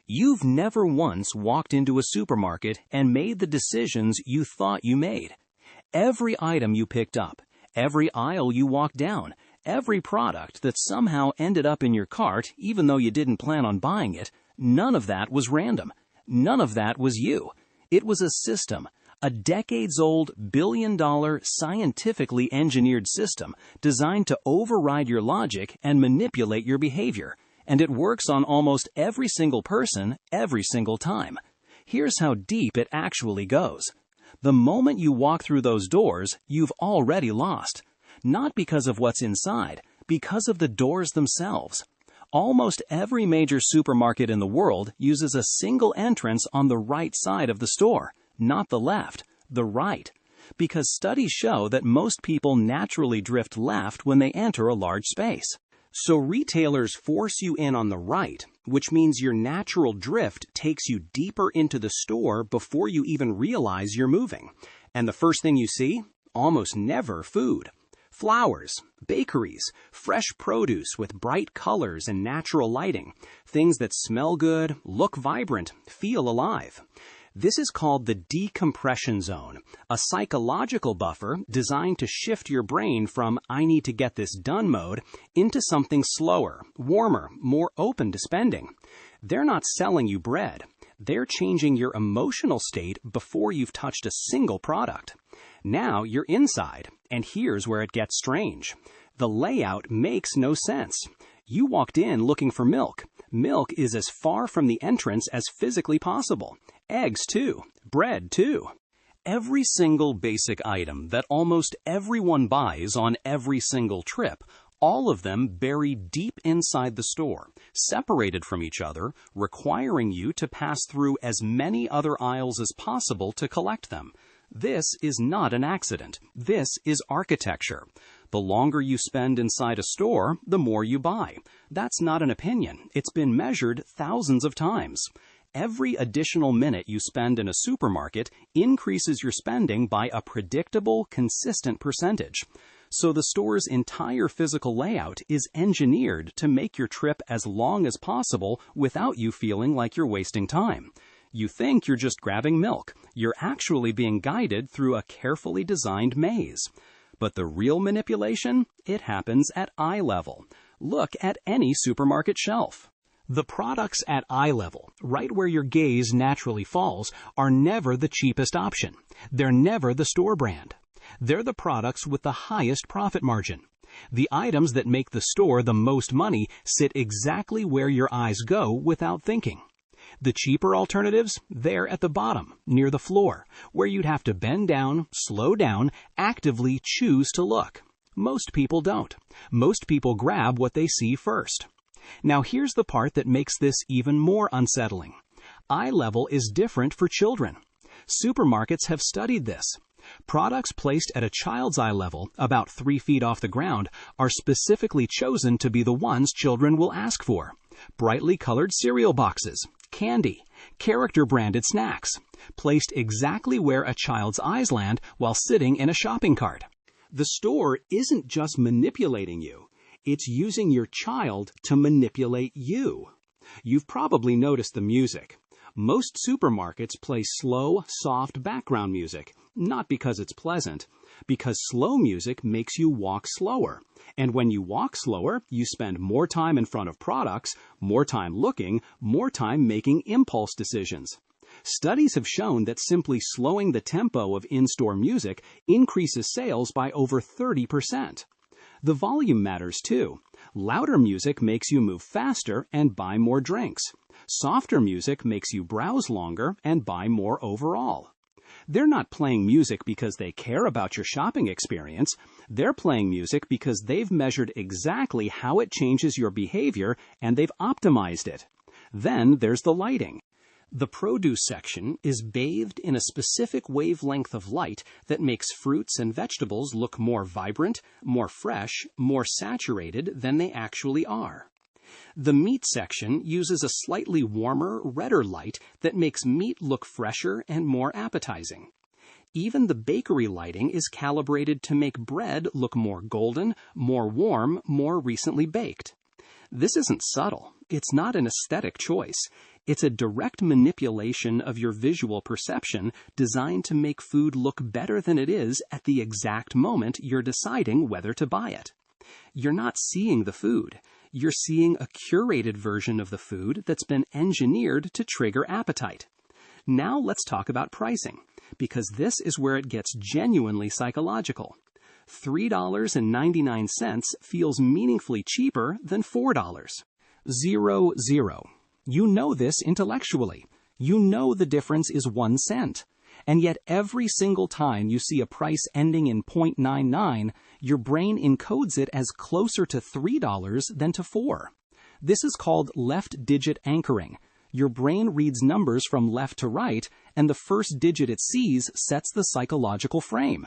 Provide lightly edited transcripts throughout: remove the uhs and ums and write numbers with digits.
You've never once walked into a supermarket and made the decisions you thought you made. Every item you picked up, every aisle you walked down, every product that somehow ended up in your cart even though you didn't plan on buying it, none of that was random. None of that was you. It was a system, a decades-old, billion-dollar, scientifically engineered system designed to override your logic and manipulate your behavior. And it works on almost every single person, every single time. Here's how deep it actually goes. The moment you walk through those doors, you've already lost. Not because of what's inside, because of the doors themselves. Almost every major supermarket in the world uses a single entrance on the right side of the store, not the left, the right. Because studies show that most people naturally drift left when they enter a large space. So retailers force you in on the right, which means your natural drift takes you deeper into the store before you even realize you're moving. And the first thing you see? Almost never food. Flowers, bakeries, fresh produce with bright colors and natural lighting, things that smell good, look vibrant, feel alive. This is called the decompression zone, a psychological buffer designed to shift your brain from "I need to get this done" mode into something slower, warmer, more open to spending. They're not selling you bread. They're changing your emotional state before you've touched a single product. Now you're inside, and here's where it gets strange. The layout makes no sense. You walked in looking for milk. Milk is as far from the entrance as physically possible. Eggs, too. Bread, too. Every single basic item that almost everyone buys on every single trip, all of them buried deep inside the store, separated from each other, requiring you to pass through as many other aisles as possible to collect them. This is not an accident. This is architecture. The longer you spend inside a store, the more you buy. That's not an opinion. It's been measured thousands of times. Every additional minute you spend in a supermarket increases your spending by a predictable, consistent percentage. So the store's entire physical layout is engineered to make your trip as long as possible without you feeling like you're wasting time. You think you're just grabbing milk. You're actually being guided through a carefully designed maze. But the real manipulation, it happens at eye level. Look at any supermarket shelf. The products at eye level, right where your gaze naturally falls, are never the cheapest option. They're never the store brand. They're the products with the highest profit margin. The items that make the store the most money sit exactly where your eyes go without thinking. The cheaper alternatives, they're at the bottom, near the floor, where you'd have to bend down, slow down, actively choose to look. Most people don't. Most people grab what they see first. Now here's the part that makes this even more unsettling. Eye level is different for children. Supermarkets have studied this. Products placed at a child's eye level, about 3 feet off the ground, are specifically chosen to be the ones children will ask for. Brightly colored cereal boxes, candy, character-branded snacks, placed exactly where a child's eyes land while sitting in a shopping cart. The store isn't just manipulating you. It's using your child to manipulate you. You've probably noticed the music. Most supermarkets play slow, soft background music, not because it's pleasant, because slow music makes you walk slower. And when you walk slower, you spend more time in front of products, more time looking, more time making impulse decisions. Studies have shown that simply slowing the tempo of in-store music increases sales by over 30%. The volume matters too. Louder music makes you move faster and buy more drinks. Softer music makes you browse longer and buy more overall. They're not playing music because they care about your shopping experience. They're playing music because they've measured exactly how it changes your behavior and they've optimized it. Then there's the lighting. The produce section is bathed in a specific wavelength of light that makes fruits and vegetables look more vibrant, more fresh, more saturated than they actually are. The meat section uses a slightly warmer, redder light that makes meat look fresher and more appetizing. Even the bakery lighting is calibrated to make bread look more golden, more warm, more recently baked. This isn't subtle. It's not an aesthetic choice. It's a direct manipulation of your visual perception designed to make food look better than it is at the exact moment you're deciding whether to buy it. You're not seeing the food. You're seeing a curated version of the food that's been engineered to trigger appetite. Now let's talk about pricing, because this is where it gets genuinely psychological. $3.99 feels meaningfully cheaper than $4. 0. You know this intellectually. You know the difference is 1 cent. And yet every single time you see a price ending in 0.99, your brain encodes it as closer to $3 than to $4. This is called left-digit anchoring. Your brain reads numbers from left to right, and the first digit it sees sets the psychological frame.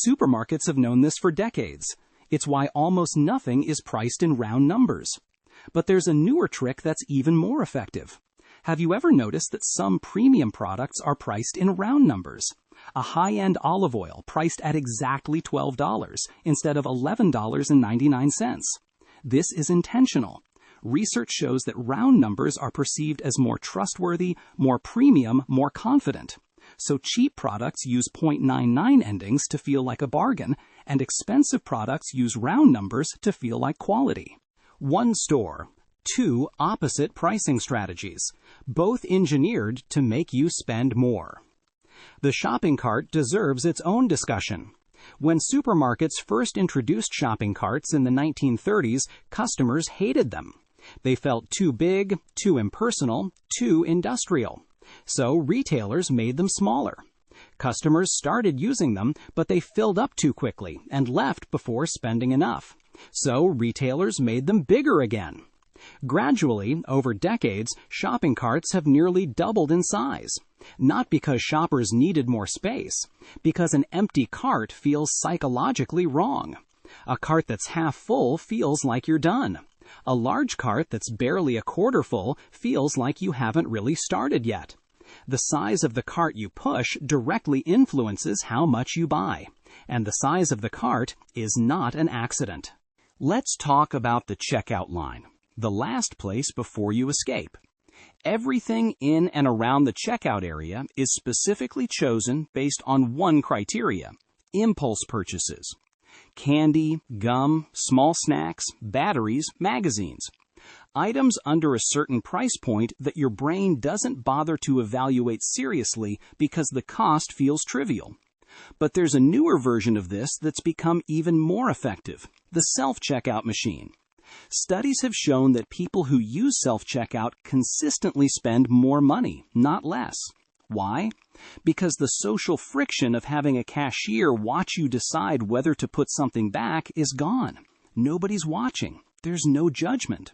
Supermarkets have known this for decades. It's why almost nothing is priced in round numbers. But there's a newer trick that's even more effective. Have you ever noticed that some premium products are priced in round numbers? A high-end olive oil priced at exactly $12 instead of $11.99. This is intentional. Research shows that round numbers are perceived as more trustworthy, more premium, more confident. So cheap products use 0.99 endings to feel like a bargain, and expensive products use round numbers to feel like quality. One store, 2 opposite pricing strategies, both engineered to make you spend more. The shopping cart deserves its own discussion. When supermarkets first introduced shopping carts in the 1930s, customers hated them. They felt too big, too impersonal, too industrial. So retailers made them smaller. Customers started using them, but they filled up too quickly and left before spending enough. So retailers made them bigger again. Gradually, over decades, shopping carts have nearly doubled in size. Not because shoppers needed more space, because an empty cart feels psychologically wrong. A cart that's half full feels like you're done. A large cart that's barely a quarter full feels like you haven't really started yet. The size of the cart you push directly influences how much you buy, and the size of the cart is not an accident. Let's talk about the checkout line, the last place before you escape. Everything in and around the checkout area is specifically chosen based on one criteria: impulse purchases. Candy, gum, small snacks, batteries, magazines. Items under a certain price point that your brain doesn't bother to evaluate seriously because the cost feels trivial. But there's a newer version of this that's become even more effective: the self-checkout machine. Studies have shown that people who use self-checkout consistently spend more money, not less. Why? Because the social friction of having a cashier watch you decide whether to put something back is gone. Nobody's watching. There's no judgment.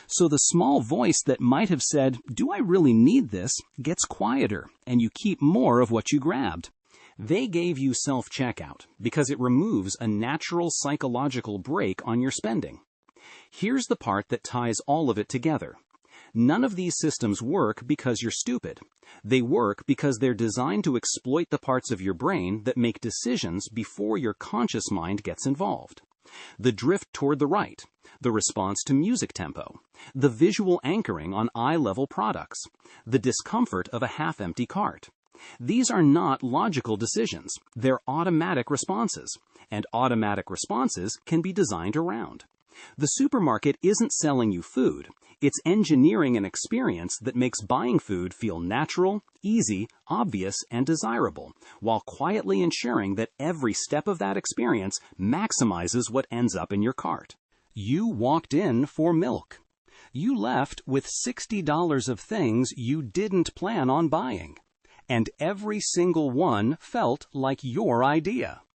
So the small voice that might have said, "Do I really need this?" gets quieter, and you keep more of what you grabbed. They gave you self-checkout because it removes a natural psychological brake on your spending. Here's the part that ties all of it together. None of these systems work because you're stupid. They work because they're designed to exploit the parts of your brain that make decisions before your conscious mind gets involved. The drift toward the right, the response to music tempo, the visual anchoring on eye-level products, the discomfort of a half-empty cart. These are not logical decisions. They're automatic responses, and automatic responses can be designed around. The supermarket isn't selling you food. It's engineering an experience that makes buying food feel natural, easy, obvious, and desirable, while quietly ensuring that every step of that experience maximizes what ends up in your cart. You walked in for milk. You left with $60 of things you didn't plan on buying. And every single one felt like your idea.